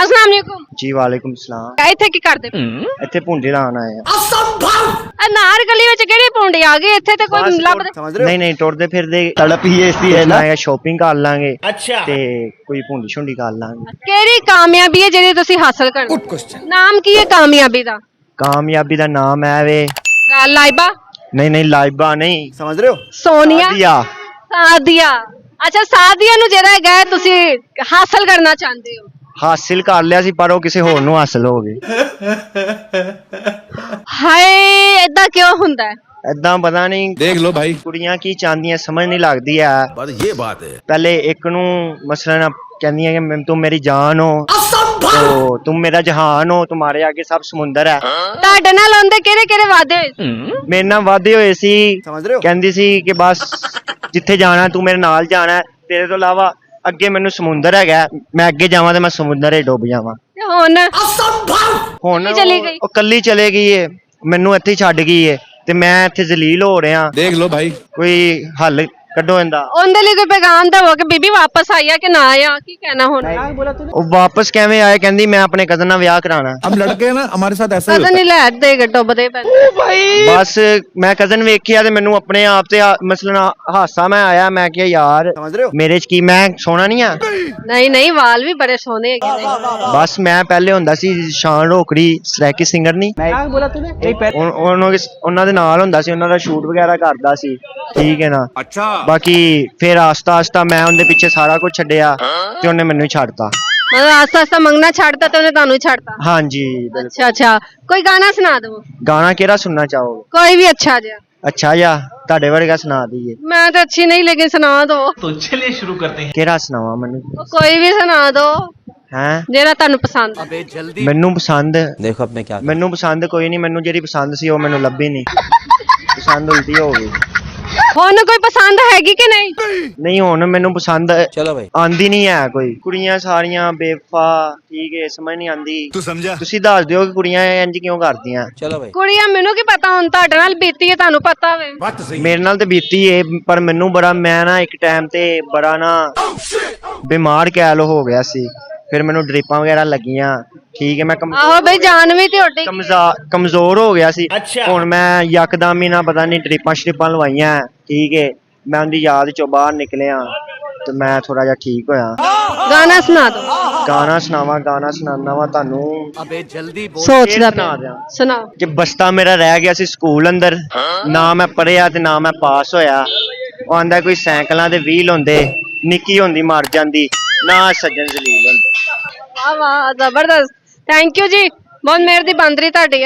अस्सलाम वालेकुम जी वालेकुम सलाम। ਇੱਥੇ ਕੀ ਕਰਦੇ ਇੱਥੇ ਭੁੰਡੇ ਲਾਣ ਆਏ ਆ। ਅਨਾਰ ਗਲੀ ਵਿੱਚ ਕਿਹੜੀ ਪੁੰਡੀ ਆ ਗਈ ਇੱਥੇ ਤੇ ਕੋਈ ਲੱਭਦਾ समझ रहे हो? ਨਹੀਂ ਨਹੀਂ ਟੁਰਦੇ ਫਿਰਦੇ तड़प ही ऐसी है ना। ਮੈਂ ਸ਼ਾਪਿੰਗ ਕਰ ਲਾਂਗੇ अच्छा ਤੇ ਕੋਈ ਭੁੰਡੀ ਛੁੰਡੀ ਕਰ ਲਾਂਗੇ। ਕਿਹੜੀ ਕਾਮਯਾਬੀ ਹੈ ਜਿਹੜੀ ਤੁਸੀਂ ਹਾਸਲ ਕਰਨੀ गुड क्वेश्चन। ਨਾਮ ਕੀ ਹੈ ਕਾਮਯਾਬੀ ਦਾ ਕਾਮਯਾਬੀ ਦਾ ਨਾਮ ਹੈ ਵੇ ਲਾਈਬਾ ਨਹੀਂ ਲਾਈਬਾ ਨਹੀਂ समझ रहे हो? ਸੋਨੀਆ ਸਾਦੀਆ। ਸਾਦੀਆ ਅੱਛਾ ਸਾਦੀਆ ਨੂੰ ਜਿਹੜਾ ਹੈਗਾ ਹੈ, ਤੁਸੀਂ ਹਾਸਲ ਕਰਨਾ ਚਾਹੁੰਦੇ ਹੋ ਹਾਸਿਲ ਕਰ ਲਿਆ ਸੀ ਪਰ ਉਹ ਕਿਸੇ ਹੋਰ ਨੂੰ ਹਾਸਲ ਹੋ ਗਈ। ਹਾਏ ਏਦਾਂ ਕਿਉਂ ਹੁੰਦਾ ਹੈ ਏਦਾਂ ਪਤਾ ਨਹੀਂ देख लो भाई ਕੁੜੀਆਂ ਕੀ ਚਾਹੁੰਦੀਆਂ ਸਮਝ ਨਹੀਂ ਲੱਗਦੀ ਆ। बात ये बात है ਪਹਿਲੇ ਇੱਕ ਨੂੰ ਮਸਲਨ ਕਹਿੰਦੀਆਂ ਕਿ तुम मेरी जान हो तो तुम मेरा जहान हो तुम्हारे आगे सब समुंदर है। ਤੁਹਾਡੇ ਨਾਲ ਹੁੰਦੇ ਕਿਹੜੇ ਕਿਹੜੇ ਵਾਅਦੇ ਹੋਏ ਸੀ? ਮੇਰੇ ਨਾਲ ਵਾਅਦੇ ਹੋਏ ਸੀ समझ रहे हो? ਕਹਿੰਦੀ ਸੀ ਕਿ ਬਸ ਜਿੱਥੇ ਜਾਣਾ ਤੂੰ ਮੇਰੇ ਨਾਲ ਜਾਣਾ ਹੈ, ਤੇਰੇ ਤੋਂ ਇਲਾਵਾ ਅੱਗੇ ਮੈਨੂੰ ਸਮੁੰਦਰ ਹੈਗਾ, ਮੈਂ ਅੱਗੇ ਜਾਵਾਂ ਤੇ ਮੈਂ ਸਮੁੰਦਰ 'ਚ ਡੁੱਬ ਜਾਵਾਂ। ਤੇ ਹੁਣ ਹੁਣ ਕਿੱਥੇ ਚਲੀ ਗਈ? ਉਹ ਕੱਲੀ ਚਲੇ ਗਈ ਏ, ਮੈਨੂੰ ਇੱਥੇ ਹੀ ਛੱਡ ਗਈ ਏ ਤੇ ਮੈਂ ਇੱਥੇ ਜ਼ਲੀਲ ਹੋ ਰਿਹਾ। देख लो भाई ਕੋਈ ਹੱਲ ਕੱਢੋ ਇਹਦਾ। ਉਹਦੇ ਲਈ ਕੋਈ ਪੈਗਾਮ ਦਵੋ ਕਿ ਬੀਬੀ ਵਾਪਸ ਆਈ ਆ ਕਿ ਨਾ ਆਇਆ ਕੀ ਕਹਿਣਾ ਹੁਣ ਉਹ ਵਾਪਸ ਕਿਵੇਂ ਆਏ? ਕਹਿੰਦੀ ਮੈਂ ਆਪਣੇ ਕਜ਼ਨ ਨਾਲ ਵਿਆਹ ਕਰਾਣਾ। हम लड़के हैं ना हमारे साथ ऐसा ही ਕਦਨ होता ਨਹੀਂ ਲੈ ਦੇ ਡੁੱਬਦੇ ਪੈ ਬਸ ਮੈਂ ਕਜ਼ਨ ਵੇਖਿਆ ਤੇ ਮੈਨੂੰ ਆਪਣੇ ਆਪ ਤੇ ਮਸਲਨ ਹਾਸਾ ਮੈਂ ਆਇਆ। ਮੈਂ ਕਿਹਾ ਯਾਰ समझ रहे हो? ਮੇਰੇ 'ਚ ਕੀ ਮੈਂ ਸੋਹਣਾ ਨਹੀਂ ਆ? ਨਹੀਂ ਨਹੀਂ ਵਾਲ ਵੀ ਬੜੇ ਸੋਹਣੇ ਹੈਗੇ ਨੇ ਬਸ ਮੈਂ ਪਹਿਲੇ ਹੁੰਦਾ ਸੀ ਸ਼ਾਨ ਰੋਕੜੀ ਸਟ੍ਰੈਕੀ ਸਿੰਗਰ ਨਹੀਂ ਉਹਨਾਂ ਦੇ ਨਾਲ ਹੁੰਦਾ ਸੀ, ਉਹਨਾਂ ਦਾ ਸ਼ੂਟ ਵਗੈਰਾ ਕਰਦਾ ਸੀ। ਠੀਕ ਹੈ ਨਾ। अच्छा ਬਾਕੀ ਫਿਰ ਆਸਤਾ ਆਸਤਾ ਮੈਂ ਉਹਦੇ ਪਿੱਛੇ ਸਾਰਾ ਕੁਝ ਛੱਡਿਆ ਤੇ ਉਹਨੇ ਮੈਨੂੰ ਛੱਡਤਾ। ਮਤਲਬ ਆਸਤਾ ਆਸਤਾ ਮੰਗਣਾ ਛੱਡਤਾ ਤੇ ਉਹਨੇ ਤੁਹਾਨੂੰ ਹੀ ਛੱਡਤਾ। ਹਾਂਜੀ ਬਿਲਕੁਲ। ਅੱਛਾ ਅੱਛਾ ਕੋਈ ਗਾਣਾ ਸੁਣਾ ਦਿਓ ਗਾਣਾ ਕਿਹੜਾ ਸੁਣਨਾ ਚਾਹੋਗੇ? ਕੋਈ ਵੀ ਅੱਛਾ ਜਿਹਾ। ਅੱਛਾ ਜਾਂ ਤੁਹਾਡੇ ਵਰਗਾ ਸੁਣਾ ਦਈਏ? ਮੈਂ ਤਾਂ ਅੱਛੀ ਨਹੀਂ ਲੇਕਿਨ ਸੁਣਾ ਦੋ ਕਿਹੜਾ ਸੁਣਾਵਾਂ ਮੈਨੂੰ? ਕੋਈ ਵੀ ਸੁਣਾ ਦੋ ਹੈ ਜਿਹੜਾ ਤੁਹਾਨੂੰ ਪਸੰਦ ਹੈ। ਮੈਨੂੰ ਪਸੰਦ देखो अब मैं क्या ਮੈਨੂੰ ਪਸੰਦ ਕੋਈ ਨਹੀਂ। ਮੈਨੂੰ ਜਿਹੜੀ ਪਸੰਦ ਸੀ ਉਹ ਮੈਨੂੰ ਲੱਭੀ ਨਹੀਂ, ਪਸੰਦ ਉਲਟੀ ਹੋ ਗਈ। ਹੁਣ ਕੋਈ ਪਸੰਦ ਹੈਗੀ ਕਿ ਨਹੀਂ? ਨਹੀਂ ਹੁਣ ਮੈਨੂੰ ਪਸੰਦ चलो भाई ਆਂਦੀ ਨਹੀਂ ਹੈ ਕੋਈ। ਕੁੜੀਆਂ ਸਾਰੀਆਂ ਬੇਵਫਾ, ਠੀਕ ਹੈ, ਸਮਝ ਨਹੀਂ ਆਂਦੀ। तू समझा ਤੁਸੀਂ ਦੱਸ ਦਿਓ ਕਿ ਕੁੜੀਆਂ ਇੰਜ ਕਿਉਂ ਕਰਦੀਆਂ? चलो भाई ਕੁੜੀਆਂ ਮੈਨੂੰ ਕੀ ਪਤਾ, ਹੁਣ ਤੁਹਾਡੇ ਨਾਲ ਬੀਤੀ ਹੈ ਤੁਹਾਨੂੰ ਪਤਾ ਹੋਵੇ। बात तो सही ਮੇਰੇ ਨਾਲ ਤੇ ਬੀਤੀ ਏ ਪਰ ਮੈਨੂੰ ਬੜਾ ਮੈਂ ਨਾ ਇੱਕ ਟਾਈਮ ਤੇ ਬੜਾ ਨਾ ਬਿਮਾਰ ਕੈਲ ਹੋ ਗਿਆ ਸੀ। ਫਿਰ ਮੈਨੂੰ ਡ੍ਰਿਪਾਂ ਵਗੈਰਾ ਲੱਗੀਆਂ। ਠੀਕ ਹੈ ਮੈਂ ਆਹੋ ਬਈ ਜਾਨ ਵੀ ਤੇ ਉੱਡੀ ਕਮਜ਼ੋਰ ਹੋ ਗਿਆ ਸੀ। ਅੱਛਾ। ਹੁਣ ਮੈਂ ਯਕਦਮ ਹੀ ਨਾ ਪਤਾ ਨਹੀਂ ਡ੍ਰਿਪਾਂ ਸ਼੍ਰਿਪਾਂ ਲਵਾਈਆਂ। ਠੀਕ ਹੈ ਮੈਂ ਉਹਦੀ ਯਾਦ ਚੋਂ ਬਾਹਰ ਨਿਕਲਿਆ ਤੇ ਮੈਂ ਥੋੜਾ ਜਿਹਾ ਠੀਕ ਹੋਇਆ। ਗਾਣਾ ਸੁਣਾ ਦੋ। ਗਾਣਾ ਸੁਣਾਵਾਂ? ਗਾਣਾ ਸੁਣਾਉਣਾ ਵਾ ਤੁਹਾਨੂੰ। ਸੋਚਦਾ ਸੁਣਾ ਪਿਆ ਦਿਆਂ। ਸੁਣਾਓ। ਕਿ ਬਸਤਾ ਮੇਰਾ ਰਹਿ ਗਿਆ ਸੀ ਸਕੂਲ ਅੰਦਰ, ਨਾ ਮੈਂ ਪੜਿਆ ਤੇ ਨਾ ਮੈਂ ਪਾਸ ਹੋਇਆ। ਉਹ ਆਂਦਾ ਕੋਈ ਸਾਈਕਲਾਂ ਦੇ ਵੀਲ ਹੁੰਦੇ, ਨਿੱਕੀ ਹੁੰਦੀ ਮਰ ਜਾਂਦੀ, ਨਾ ਸੱਜਣ ਜ਼ਲੀਲ ਹੁੰਦੇ। ਵਾਹ ਵਾਹ ਜ਼ਬਰਦਸਤ। ਥੈਂਕ ਯੂ ਜੀ, ਬਹੁਤ ਮਿਹਰ ਦੀ ਬੰਦਰੀ ਤੁਹਾਡੀ।